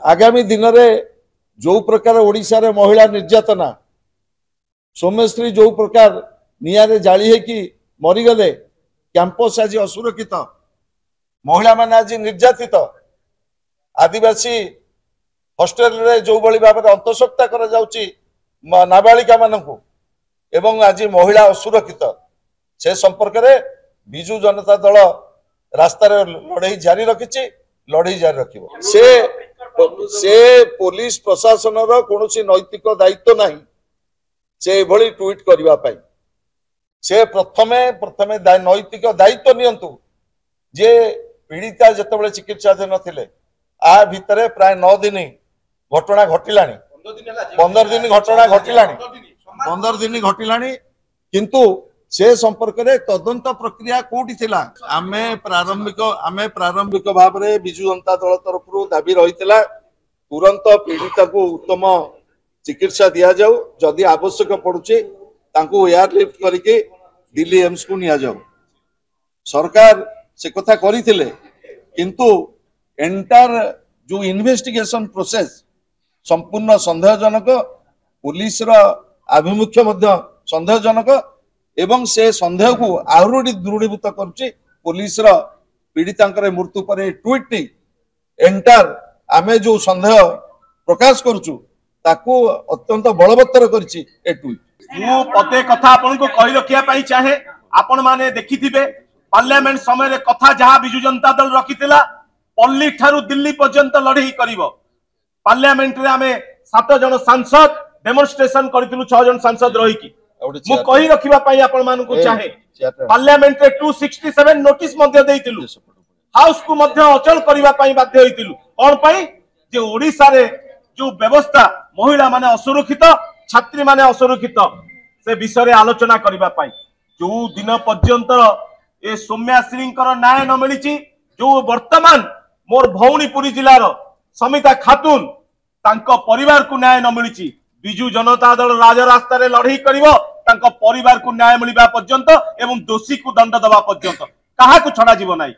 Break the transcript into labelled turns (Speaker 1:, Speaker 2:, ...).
Speaker 1: आगामी दिन में जो प्रकार ओडिशा रे महिला निर्यातना सौम्यश्री जो प्रकार निआरे जाली है कि मरीगले कैंपस आज असुरक्षित महिला माने आज निर्यातित आदिवासी हॉस्टेल रे जो बड़ी भाव में अंतःसत्ता करा जाउची नाबालिका मानकु एवं आज महिला असुरक्षित से संपर्क में बिजु जनता दल रास्तार लड़ाई जारी रखी लड़ाई जारी रखिबो से पुलिस प्रशासन रो कोनोसी नैतिक दायित्व नहीं से भली ट्वीट करबा पाई से प्रथमे प्रथमे नैतिक दायित्व नियंतु जे पीड़िता जतबेले चिकित्साधीन थिले आ भितरे प्राय 9 दिन घटना घटिलानी 15 दिन घटना घटिलानी 15 दिन घटिलानी किंतु से संपर्क में तदंत प्रक्रिया कोठी थिला आमे प्रारंभिक भाव में बिजु जनता दल तरफ दाबी रही तुरंत पीड़िता को उत्तम चिकित्सा दिया जाऊ जदि आवश्यक पड़ुचे तांको एयरलिफ्ट करके दिल्ली एम्स को निया जाऊ सरकार से कथा करिथिले किंतु एंटायर जो इन्वेस्टिगेशन प्रोसेस संपूर्ण संदेहजनक पुलिस रो आभिमुख्य मध्य संदेहजनक एवं से संदेह को आहरी दृढ़ीभूत करुच्ची पुलिस रो पीड़ितांकर मृत्यु पर ट्वीट नहीं एंटायर आमे जो संदेह प्रकाश करुचु ताको अत्यंत बलवत्तर करछि ए ट्वीट
Speaker 2: मु पते कथा आपन को कहि रखिया पई चाहे आपण माने देखिथिबे पार्लियामेंट समय रे कथा जहां बिजु जनता दल रखितिला पल्ली ठारू दिल्ली पर्यंत लड़ाई करिवो पार्लियामेंट रे आमे 7 जन सांसद डेमोन्स्ट्रेशन करथिलु 6 जन सांसद रही की मु कहि रखिबा पई आपण मान को चाहे पार्लियामेंट रे 267 नोटिस मध्ये देइतिलु हाउस को मध्ये अचल करिबा पई बाध्य होइतिलु कोन पई जे ओडिसा रे जो व्यवस्था महिला माने असुरक्षित छात्री माने असुरक्षित से विषय आलोचना करिबा पई जो दिन पर्यंत ए सौम्याश्री न्याय न मिली जो वर्तमान मोर भौणीपुरी जिलार समिता खातून तांको परिवार को न्याय न मिली बिजु जनता दल राजरास्ता रे लड़ाई करिवो तांको परिवार को न्याय मिलवा पर्यंत एवं दोषी को दंड दबा पर्यंत कहा को छड़ा जीव नाही।